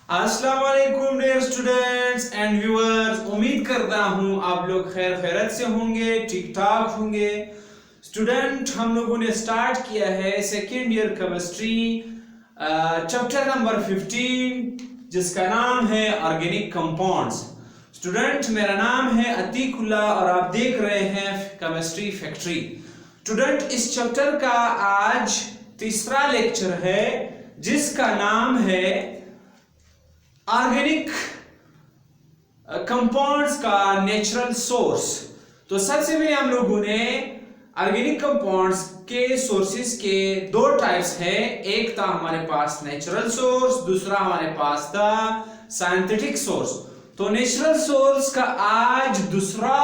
अस्सलाम वालेकुम dear students and viewers. उम्मीद करता हूँ आप लोग खैर खैरत से होंगे, ठीक ठाक होंगे। स्टूडेंट, हम लोगों ने स्टार्ट किया है second year chemistry chapter number 15 जिसका नाम है ऑर्गेनिक कंपाउंड्स। स्टूडेंट, मेरा नाम है अतीकुल्ला और आप देख रहे हैं केमिस्ट्री फैक्ट्री। स्टूडेंट, इस चैप्टर का आज तीसरा लेक्चर है जिसका नाम है ऑर्गेनिक कंपाउंड्स का नेचुरल सोर्स। तो सबसे पहले हम लोगों ने ऑर्गेनिक कंपाउंड्स के सोर्सेस के दो टाइप्स हैं। एक था हमारे पास नेचुरल सोर्स, दूसरा हमारे पास था साइंथेटिक सोर्स। तो नेचुरल सोर्स का आज दूसरा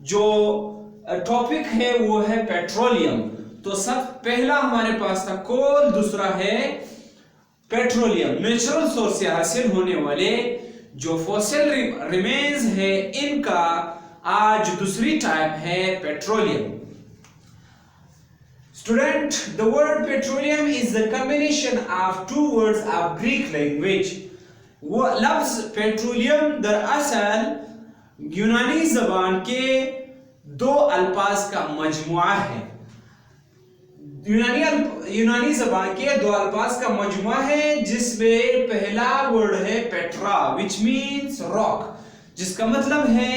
जो टॉपिक है वो है पेट्रोलियम। तो सब पहला हमारे पास था कोल, दूसरा है पेट्रोलियम। नेचुरल सोर्स से हासिल होने वाले जो फॉसिल रिमेन्स है इनका आज दूसरी टाइप है petroleum. Student, the word petroleum is the combination of two words of Greek language. वो लफ्ज पेट्रोलियम दरअसल यूनानी जबान के दो अल्फाज का मजमुआ है। यूनानी जबान के दो अल्फाज का मजमुआ है जिसमें पहला वर्ड है पेट्रा विच मीन्स रॉक, जिसका मतलब है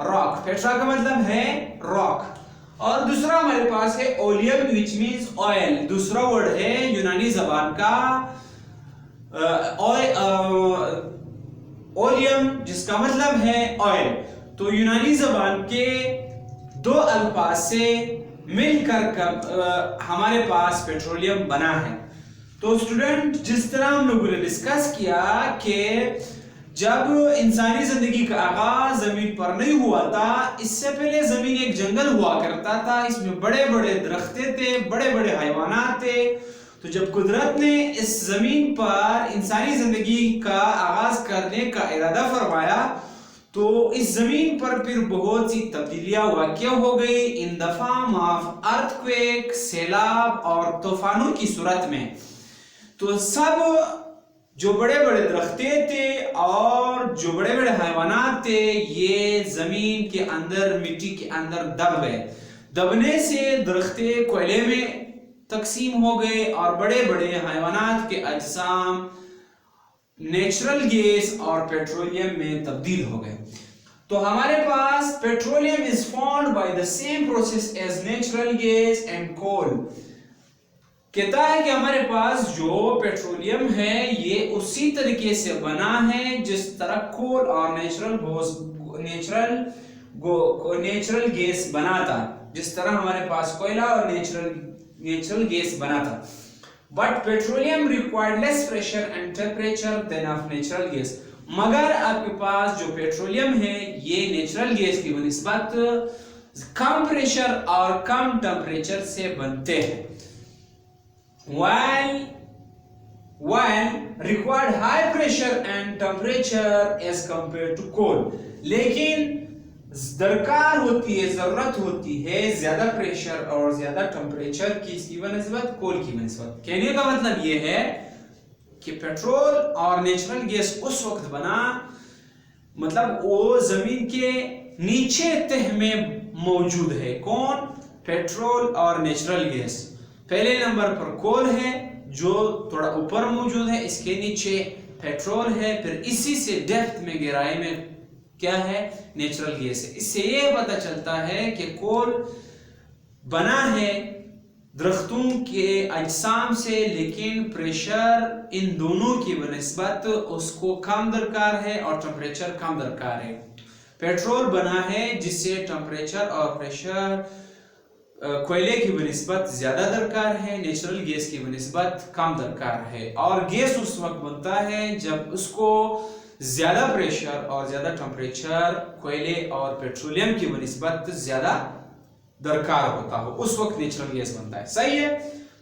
रॉक। पेट्रा का मतलब है रॉक। और दूसरा हमारे पास है ओलियम विच मीन्स ऑयल। दूसरा वर्ड है यूनानी जबान का ओलियम जिसका मतलब है ऑयल। तो यूनानी जबान के दो अल्फाज से मिलकर हमारे पास पेट्रोलियम बना है। तो स्टूडेंट, जिस तरह हम लोगों ने डिस्कस किया कि जब इंसानी जिंदगी का आगाज जमीन पर नहीं हुआ था, इससे पहले जमीन एक जंगल हुआ करता था। इसमें बड़े बड़े दरख्ते थे, बड़े बड़े हैवानात थे। तो जब कुदरत ने इस जमीन पर इंसानी जिंदगी का आगाज करने का इरादा फरमाया तो इस जमीन पर फिर बहुत सी तब्दीलियां वाक़या हो गई in the form of earthquake, सैलाब और तूफानों की सूरत में। तो सब जो बड़े बड़े दरख्ते थे और जो बड़े बड़े हैवानात थे ये जमीन के अंदर, मिट्टी के अंदर दब गए। दबने से दरख्ते कोयले में तकसीम हो गए और बड़े बड़े हैवानात के अजसाम नेचुरल गैस और पेट्रोलियम में तब्दील हो गए। तो हमारे पास petroleum is formed by the same process as natural gas and coal. कहता है कि हमारे पास जो पेट्रोलियम है ये उसी तरीके से बना है जिस तरह कोल और नेचुरल गैस बना था, जिस तरह हमारे पास कोयला और नेचुरल गैस बना था। But petroleum required less pressure and temperature than of natural gas. मगर आपके पास जो पेट्रोलियम है ये नेचुरल गैस की बनिस्बत कम प्रेशर और कम टेम्परेचर से बनते हैं। While required high pressure and temperature as compared to coal. लेकिन दरकार होती है, जरूरत होती है ज्यादा प्रेशर और ज्यादा टेम्परेचर की इसकी बनिस्बत कोल की बनिस्बत। कहने का मतलब यह है कि पेट्रोल और नेचुरल गैस उस वक्त बना, मतलब वो जमीन के नीचे तह में मौजूद है। कौन? पेट्रोल और नेचुरल गैस। पहले नंबर पर कोल है जो थोड़ा ऊपर मौजूद है, इसके नीचे पेट्रोल है, फिर इसी से डेप्थ में गहराई में क्या है? नेचुरल गैस है। इससे यह पता चलता है कि कोल बना है दरख्तों के अजसाम से, लेकिन प्रेशर इन दोनों की बनिस्बत उसको कम दरकार है और टेम्परेचर कम दरकार है। पेट्रोल बना है जिससे टेम्परेचर और प्रेशर कोयले की बनिस्बत ज्यादा दरकार है, नेचुरल गैस की बनिस्बत कम दरकार है। और गैस उस वक्त बनता है जब उसको ज्यादा प्रेशर और ज्यादा टेम्परेचर कोयले और पेट्रोलियम की बनिस्बत ज्यादा दरकार होता हो, उस वक्त नेचुरल गैस बनता है। सही है।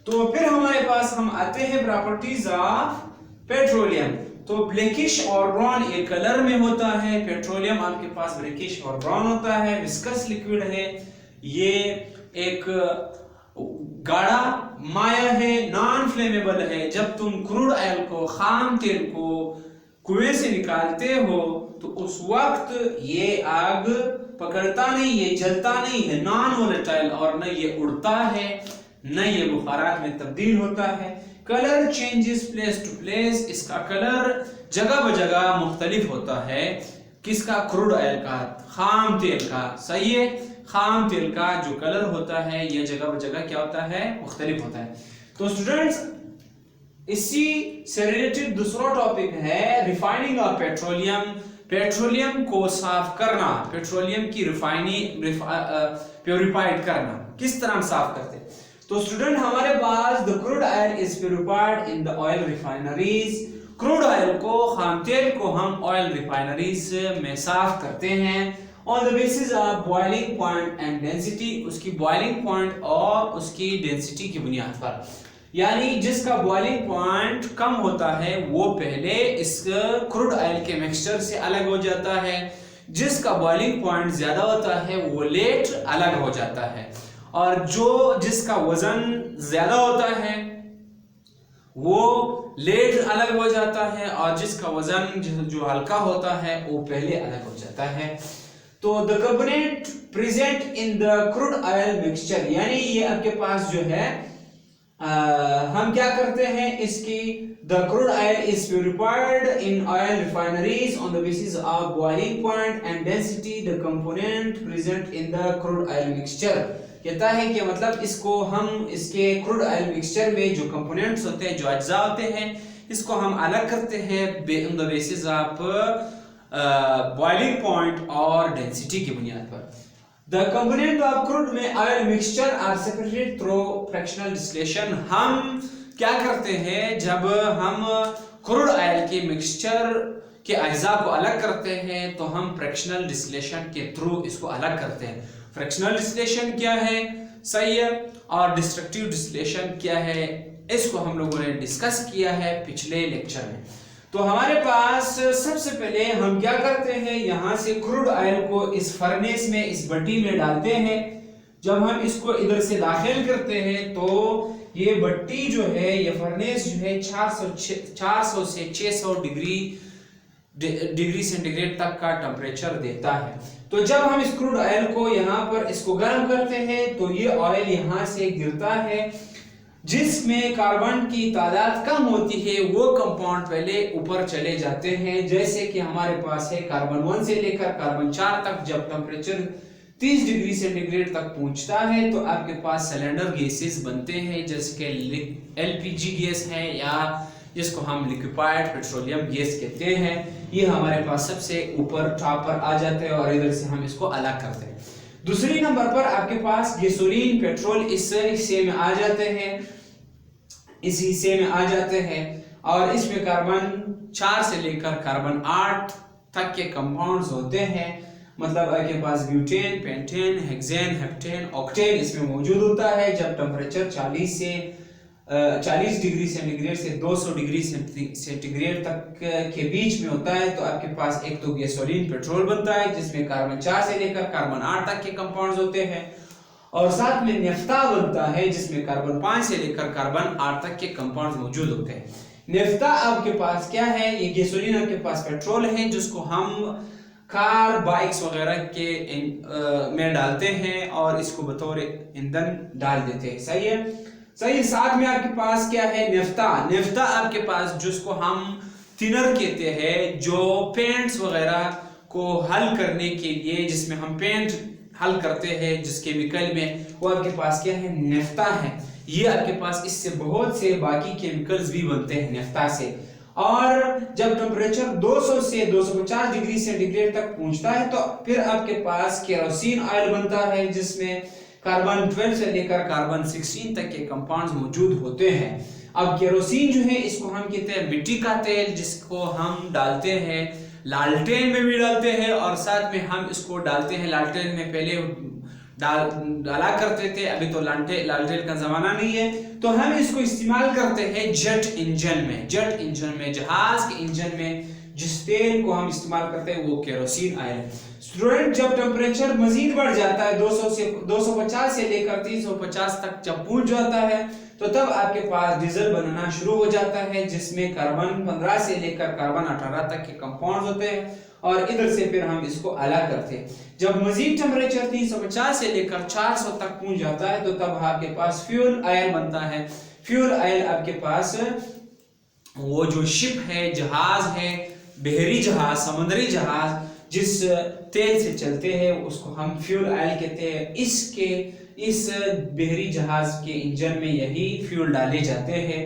तो फिर हमारे पास हम आते हैं प्रॉपर्टीज ऑफ पेट्रोलियम। तो ब्लैकिश और ब्राउन ये कलर में होता है। पेट्रोलियम आपके पास ब्लैकिश और ब्राउन होता है, विस्कस लिक्विड है, ये एक गाढ़ा माया है, नॉन फ्लेमेबल है। जब तुम क्रूड ऑयल को, खाम तेल को कुएं से निकालते हो तो उस वक्त ये आग पकड़ता नहीं, ये जलता नहीं है, नॉन वोलेटाइल, और न ये उड़ता है न ये बुखारात में तब्दील होता है। Colour changes place to place, इसका कलर जगह ब जगह मुख्तलिफ होता है। किसका? क्रूड ऑयल का, खाम तेल का। सही है, खाम तेल का जो कलर होता है यह जगह ब जगह क्या होता है? मुख्तलिफ होता है। तो स्टूडेंट्स इसी से रिलेटेड दूसरा टॉपिक है रिफाइनिंग ऑफ पेट्रोलियम। पेट्रोलियम को साफ करना, पेट्रोलियम की प्योरीफाइड करना। किस तरह साफ करते हैं? तो स्टूडेंट हमारे पास the crude oil is purified in the oil refineries. Crude oil को, खाम तेल को हम ऑयल रिफाइनरीज में साफ करते हैं on the basis of boiling point and density, उसकी बॉइलिंग पॉइंट और उसकी डेंसिटी की बुनियाद पर। यानी जिसका बॉइलिंग पॉइंट कम होता है वो पहले इस क्रूड ऑयल के मिक्सचर से अलग हो जाता है, जिसका बॉइलिंग पॉइंट ज्यादा होता है वो लेट अलग हो जाता है, और जिसका वजन ज्यादा होता है वो लेट अलग हो जाता है, और जिसका वजन जो हल्का होता है वो पहले अलग हो जाता है। तो the component present in the crude oil mixture, यानी ये आपके पास जो है हम क्या करते हैं इसकी the crude oil is purified in oil refineries on the basis of boiling point and density the component present in the crude oil mixture. कहता है कि मतलब इसको हम इसके क्रूड ऑयल मिक्सचर में जो कंपोनेंट्स होते हैं, जो अज्जा होते हैं, इसको हम अलग करते हैं on the basis of boiling point और डेंसिटी की बुनियाद पर। The component of crude में oil mixture are separated through fractional distillation। हम क्या करते हैं जब हम क्रूड ऑयल के मिक्सचर के अज्जा को अलग करते हैं तो हम फ्रैक्शनल डिस्टिलेशन के थ्रू इसको अलग करते हैं। फ्रैक्शनल डिस्टिलेशन क्या है? सही है। और डिस्ट्रक्टिव डिस्टिलेशन क्या है? इसको हम लोगों ने डिस्कस किया है पिछले लेक्चर में। तो हमारे पास सबसे पहले हम क्या करते हैं, यहाँ से क्रूड ऑयल को इस फर्नेस में, इस भट्टी में डालते हैं। जब हम इसको इधर से दाखिल करते हैं तो ये भट्टी जो है, ये फर्नेस जो है 400 से 600 डिग्री सेंटीग्रेड तक का टेम्परेचर देता है। तो जब हम इस क्रूड ऑयल को यहाँ पर इसको गर्म करते हैं तो ये ऑयल यहाँ से गिरता है, जिसमें कार्बन की तादाद कम होती है वो कंपाउंड पहले ऊपर चले जाते हैं। जैसे कि हमारे पास है कार्बन 1 से लेकर कार्बन 4 तक। जब टेम्परेचर 30 डिग्री सेंटीग्रेड तक पहुंचता है तो आपके पास सिलेंडर गैसेस बनते हैं, जैसे कि एलपीजी गैस है या जिसको हम लिक्विफाइड पेट्रोलियम गैस कहते हैं। ये हमारे पास सबसे ऊपर टॉप पर आ जाते हैं और इधर से हम इसको अलग करते हैं। दूसरी नंबर पर आपके पास गैसोलीन, पेट्रोल इस हिस्से में आ जाते हैं, इस हिस्से में आ जाते हैं, और इसमें कार्बन 4 से लेकर कार्बन 8 तक के कंपाउंड्स होते हैं। मतलब आपके पास butane, pentane, hexane, heptane, octane इसमें मौजूद होता है। जब टेम्परेचर 40 डिग्री सेंटीग्रेड से 200 डिग्री सेंटीग्रेड तक के बीच में होता है तो आपके पास एक तो गैसोलीन पेट्रोल बनता है जिसमें कार्बन 4 से लेकर कार्बन 8 तक के कंपाउंड्स होते हैं, और साथ में नेफ्ता बनता है जिसमें कार्बन 5 से लेकर कार्बन 8 तक के कंपाउंड्स मौजूद होते हैं। नेफ्ता आपके पास क्या है? ये गैसोलीन आपके पास पेट्रोल है जिसको हम कार, बाइक्स वगैरह के में डालते हैं और इसको बतौर ईंधन डाल देते हैं। सही है, सही। साथ में आपके पास क्या है? नेफ्ता। नेफ्ता आपके पास जिसको हम थिनर कहते हैं, जो पेंट्स वगैरह को हल करने के लिए, जिसमें हम पेंट हल करते हैं जिस केमिकल में, वो आपके पास क्या है? नेफ्ता है। ये आपके पास इससे बहुत से बाकी केमिकल्स भी बनते हैं नेफ्ता से। और जब टेम्परेचर 200 से 250 डिग्री सेंटीग्रेड तक पहुंचता है तो फिर आपके पास केरोसिन ऑयल बनता है जिसमें कार्बन 12 से लेकर कार्बन 16 तक के कंपाउंड्स मौजूद होते हैं। अब केरोसिन जो है इसको हम कहते हैं मिट्टी का तेल, जिसको हम डालते हैं लालटेन में भी डालते हैं, और साथ में हम इसको डालते हैं लालटेन में। पहले डाला करते थे, अभी तो लालटेन का जमाना नहीं है, तो हम इसको इस्तेमाल करते हैं जेट इंजन में। जेट इंजन में, जहाज के इंजन में जिस तेल को हम इस्तेमाल करते हैं वो केरोसिन ऑयल है। स्टूडेंट जब टेम्परेचर मजीद बढ़ जाता है 200 से 250 से लेकर 350 तक जब पहुंच जाता है तो तब आपके पास डीजल बनना शुरू हो जाता है, जिसमें कार्बन 15 से लेकर कार्बन 18 तक के कंपाउंड होते हैं और इधर से फिर हम इसको अलग करते हैं। जब मजीद टेम्परेचर 350 से लेकर 400 तक पहुंच जाता है तो तब आपके पास फ्यूल ऑयल बनता है। फ्यूल ऑयल आपके पास वो जो शिप है, जहाज है, बहरी जहाज, समुद्री जहाज जिस तेल से चलते हैं उसको हम फ्यूल ऑयल कहते हैं। इस बहरी जहाज के इंजन में यही फ्यूल डाले जाते हैं।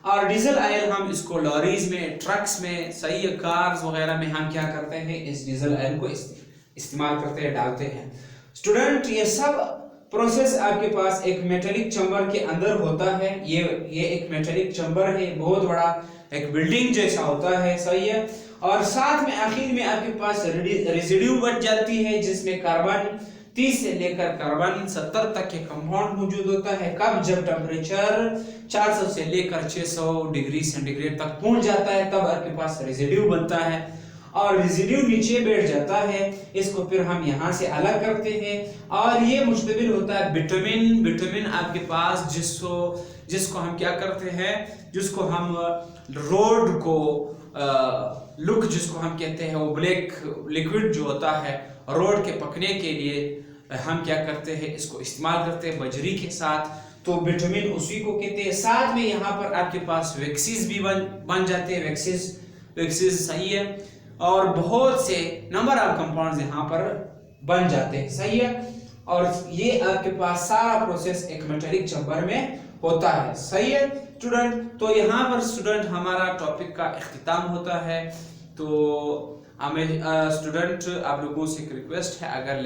और डीजल ऑयल हम इसको लॉरीज में, ट्रक्स में, सही है, कार्स वगैरह में हम क्या करते हैं, इस डीजल ऑयल को इस्तेमाल करते हैं, डालते हैं। स्टूडेंट, ये सब प्रोसेस आपके पास एक मेटेलिक चैम्बर के अंदर होता है। ये एक मेटेलिक चैम्बर है, बहुत बड़ा एक बिल्डिंग जैसा होता है, सही है। और साथ में आखिर में आपके पास रेसिड्यू बच जाती है, जिसमें कार्बन 30 से लेकर कार्बन 70 तक के कंपाउंड मौजूद होता है। कब? जब टेम्परेचर 400 से लेकर 600 डिग्री सेंटीग्रेड तक पहुंच जाता है तब आपके पास रेसिड्यू बनता है और रेसिड्यू नीचे बैठ जाता है। इसको फिर हम यहाँ से अलग करते हैं और ये मुश्तमिल होता है विटामिन आपके पास जिसको हम क्या करते हैं, जिसको हम रोड को लुक जिसको हम कहते हैं, वो ब्लैक लिक्विड जो होता है रोड के पकने के लिए हम क्या करते हैं, इसको इस्तेमाल करते हैं बजरी के साथ। तो विटामिन उसी को कहते हैं। साथ में यहाँ पर आपके पास वैक्सीज भी बन जाते हैं, वैक्सीज सही है, और बहुत से नंबर ऑफ कंपाउंड्स यहाँ पर बन जाते हैं, सही है। और ये आपके पास सारा प्रोसेस एक मेटेलिक चैम्बर में होता है, सही है स्टूडेंट। तो यहाँ पर स्टूडेंट हमारा टॉपिक का इख्तिताम होता है। तो हमें स्टूडेंट आप लोगों से एक रिक्वेस्ट है, अगर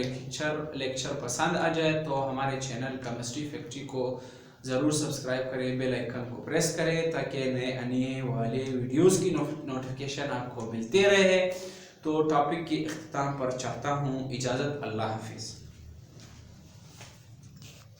लेक्चर पसंद आ जाए तो हमारे चैनल केमिस्ट्री फैक्ट्री को ज़रूर सब्सक्राइब करें, बेल आइकन को प्रेस करें ताकि नए आने वाले वीडियोस की नोटिफिकेशन आपको मिलते रहे। तो टॉपिक के इख्तिताम पर चाहता हूँ इजाज़त, अल्लाह हाफिज़।